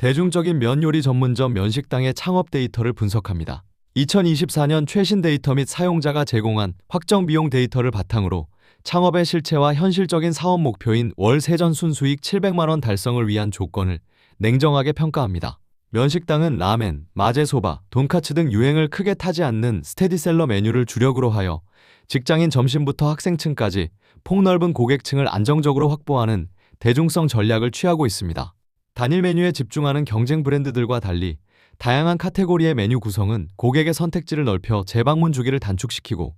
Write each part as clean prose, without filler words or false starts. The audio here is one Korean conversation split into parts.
대중적인 면 요리 전문점 면식당의 창업 데이터를 분석합니다. 2024년 최신 데이터 및 사용자가 제공한 확정 비용 데이터를 바탕으로 창업의 실체와 현실적인 사업 목표인 월 세전 순수익 700만 원 달성을 위한 조건을 냉정하게 평가합니다. 면식당은 라멘, 마제소바, 돈카츠 등 유행을 크게 타지 않는 스테디셀러 메뉴를 주력으로 하여 직장인 점심부터 학생층까지 폭넓은 고객층을 안정적으로 확보하는 대중성 전략을 취하고 있습니다. 단일 메뉴에 집중하는 경쟁 브랜드들과 달리 다양한 카테고리의 메뉴 구성은 고객의 선택지를 넓혀 재방문 주기를 단축시키고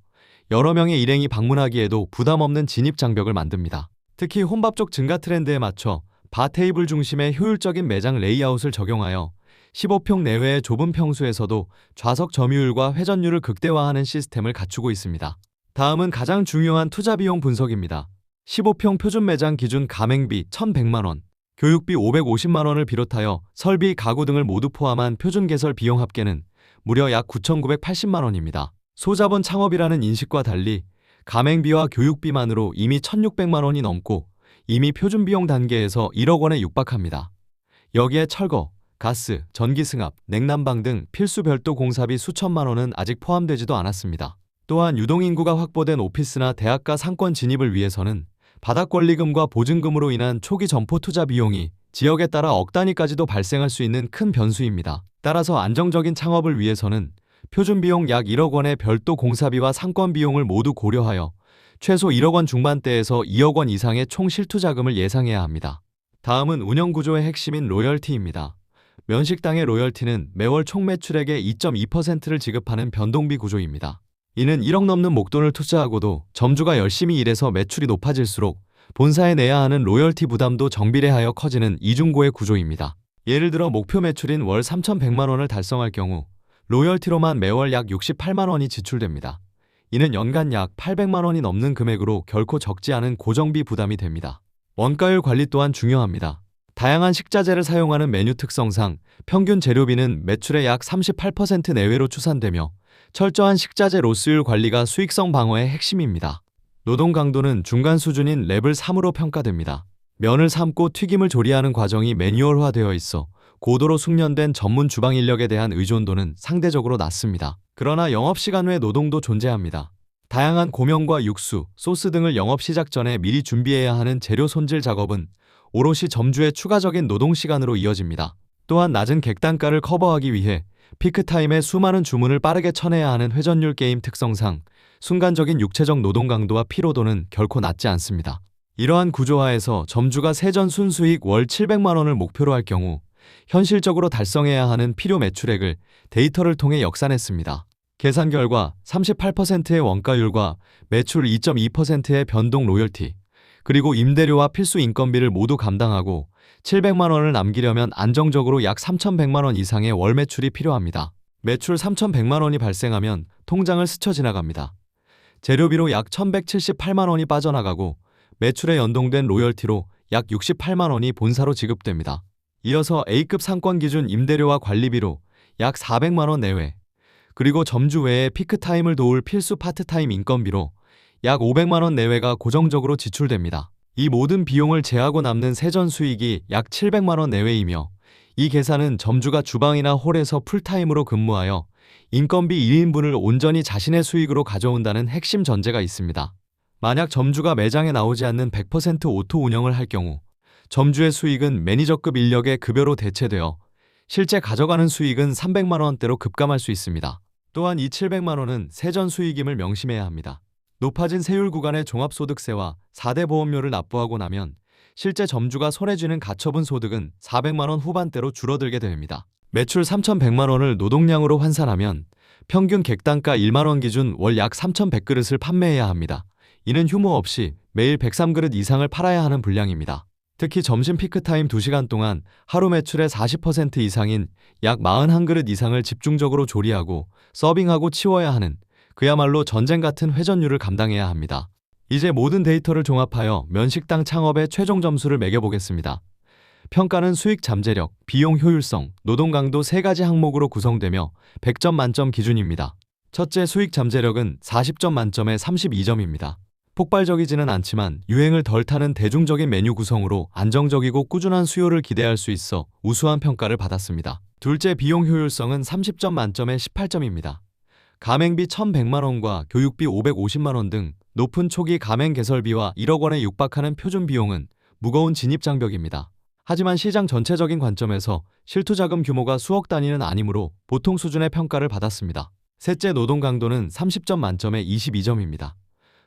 여러 명의 일행이 방문하기에도 부담 없는 진입 장벽을 만듭니다. 특히 혼밥족 증가 트렌드에 맞춰 바 테이블 중심의 효율적인 매장 레이아웃을 적용하여 15평 내외의 좁은 평수에서도 좌석 점유율과 회전율을 극대화하는 시스템을 갖추고 있습니다. 다음은 가장 중요한 투자 비용 분석입니다. 15평 표준 매장 기준 가맹비 1,100만 원, 교육비 550만 원을 비롯하여 설비, 가구 등을 모두 포함한 표준 개설 비용 합계는 무려 약 9,980만 원입니다. 소자본 창업이라는 인식과 달리 가맹비와 교육비만으로 이미 1,600만 원이 넘고 이미 표준 비용 단계에서 1억 원에 육박합니다. 여기에 철거, 가스, 전기 승합, 냉난방 등 필수 별도 공사비 수천만 원은 아직 포함되지도 않았습니다. 또한 유동인구가 확보된 오피스나 대학가 상권 진입을 위해서는 바닥권리금과 보증금으로 인한 초기 점포 투자 비용이 지역에 따라 억 단위까지도 발생할 수 있는 큰 변수입니다. 따라서 안정적인 창업을 위해서는 표준 비용 약 1억 원의 별도 공사비와 상권 비용을 모두 고려하여 최소 1억 원 중반대에서 2억 원 이상의 총 실투자금을 예상해야 합니다. 다음은 운영 구조의 핵심인 로열티입니다. 면식당의 로열티는 매월 총 매출액의 2.2%를 지급하는 변동비 구조입니다. 이는 1억 넘는 목돈을 투자하고도 점주가 열심히 일해서 매출이 높아질수록 본사에 내야 하는 로열티 부담도 정비례하여 커지는 이중고의 구조입니다. 예를 들어 목표 매출인 월 3,100만 원을 달성할 경우 로열티로만 매월 약 68만 원이 지출됩니다. 이는 연간 약 800만 원이 넘는 금액으로 결코 적지 않은 고정비 부담이 됩니다. 원가율 관리 또한 중요합니다. 다양한 식자재를 사용하는 메뉴 특성상 평균 재료비는 매출의 약 38% 내외로 추산되며 철저한 식자재 로스율 관리가 수익성 방어의 핵심입니다. 노동 강도는 중간 수준인 레벨 3으로 평가됩니다. 면을 삶고 튀김을 조리하는 과정이 매뉴얼화되어 있어 고도로 숙련된 전문 주방 인력에 대한 의존도는 상대적으로 낮습니다. 그러나 영업시간 외 노동도 존재합니다. 다양한 고명과 육수, 소스 등을 영업 시작 전에 미리 준비해야 하는 재료 손질 작업은 오롯이 점주의 추가적인 노동시간으로 이어집니다. 또한 낮은 객단가를 커버하기 위해 피크타임에 수많은 주문을 빠르게 쳐내야 하는 회전율 게임 특성상 순간적인 육체적 노동 강도와 피로도는 결코 낮지 않습니다. 이러한 구조하에서 점주가 세전 순수익 월 700만 원을 목표로 할 경우 현실적으로 달성해야 하는 필요 매출액을 데이터를 통해 역산했습니다. 계산 결과 38%의 원가율과 매출 2.2%의 변동 로열티, 그리고 임대료와 필수 인건비를 모두 감당하고 700만 원을 남기려면 안정적으로 약 3,100만 원 이상의 월 매출이 필요합니다. 매출 3,100만 원이 발생하면 통장을 스쳐 지나갑니다. 재료비로 약 1,178만 원이 빠져나가고 매출에 연동된 로열티로 약 68만 원이 본사로 지급됩니다. 이어서 A급 상권 기준 임대료와 관리비로 약 400만 원 내외, 그리고 점주 외에 피크타임을 도울 필수 파트타임 인건비로 약 500만 원 내외가 고정적으로 지출됩니다. 이 모든 비용을 제하고 남는 세전 수익이 약 700만 원 내외이며 이 계산은 점주가 주방이나 홀에서 풀타임으로 근무하여 인건비 1인분을 온전히 자신의 수익으로 가져온다는 핵심 전제가 있습니다. 만약 점주가 매장에 나오지 않는 100% 오토 운영을 할 경우 점주의 수익은 매니저급 인력의 급여로 대체되어 실제 가져가는 수익은 300만 원대로 급감할 수 있습니다. 또한 이 700만 원은 세전 수익임을 명심해야 합니다. 높아진 세율 구간의 종합소득세와 4대 보험료를 납부하고 나면 실제 점주가 손에 쥐는 가처분 소득은 400만 원 후반대로 줄어들게 됩니다. 매출 3,100만 원을 노동량으로 환산하면 평균 객단가 1만 원 기준 월 약 3,100그릇을 판매해야 합니다. 이는 휴무 없이 매일 103그릇 이상을 팔아야 하는 분량입니다. 특히 점심 피크타임 2시간 동안 하루 매출의 40% 이상인 약 41그릇 이상을 집중적으로 조리하고 서빙하고 치워야 하는 그야말로 전쟁 같은 회전율을 감당해야 합니다. 이제 모든 데이터를 종합하여 면식당 창업의 최종 점수를 매겨보겠습니다. 평가는 수익 잠재력, 비용 효율성, 노동 강도 3가지 항목으로 구성되며 100점 만점 기준입니다. 첫째, 수익 잠재력은 40점 만점에 32점입니다. 폭발적이지는 않지만 유행을 덜 타는 대중적인 메뉴 구성으로 안정적이고 꾸준한 수요를 기대할 수 있어 우수한 평가를 받았습니다. 둘째, 비용 효율성은 30점 만점에 18점입니다. 가맹비 1,100만 원과 교육비 550만 원 등 높은 초기 가맹 개설비와 1억 원에 육박하는 표준 비용은 무거운 진입 장벽입니다. 하지만 시장 전체적인 관점에서 실투 자금 규모가 수억 단위는 아니므로 보통 수준의 평가를 받았습니다. 셋째, 노동 강도는 30점 만점에 22점입니다.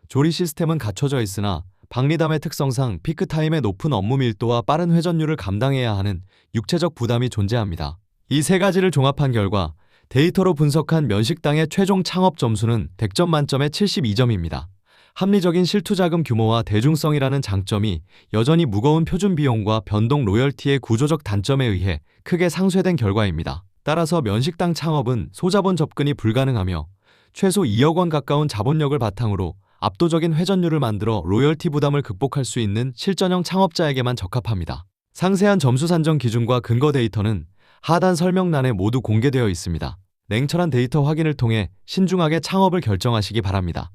조리 시스템은 갖춰져 있으나 박리담의 특성상 피크타임의 높은 업무 밀도와 빠른 회전율을 감당해야 하는 육체적 부담이 존재합니다. 이 세 가지를 종합한 결과 데이터로 분석한 면식당의 최종 창업 점수는 100점 만점에 72점입니다. 합리적인 실투자금 규모와 대중성이라는 장점이 여전히 무거운 표준 비용과 변동 로열티의 구조적 단점에 의해 크게 상쇄된 결과입니다. 따라서 면식당 창업은 소자본 접근이 불가능하며 최소 2억 원 가까운 자본력을 바탕으로 압도적인 회전율을 만들어 로열티 부담을 극복할 수 있는 실전형 창업자에게만 적합합니다. 상세한 점수 산정 기준과 근거 데이터는 하단 설명란에 모두 공개되어 있습니다. 냉철한 데이터 확인을 통해 신중하게 창업을 결정하시기 바랍니다.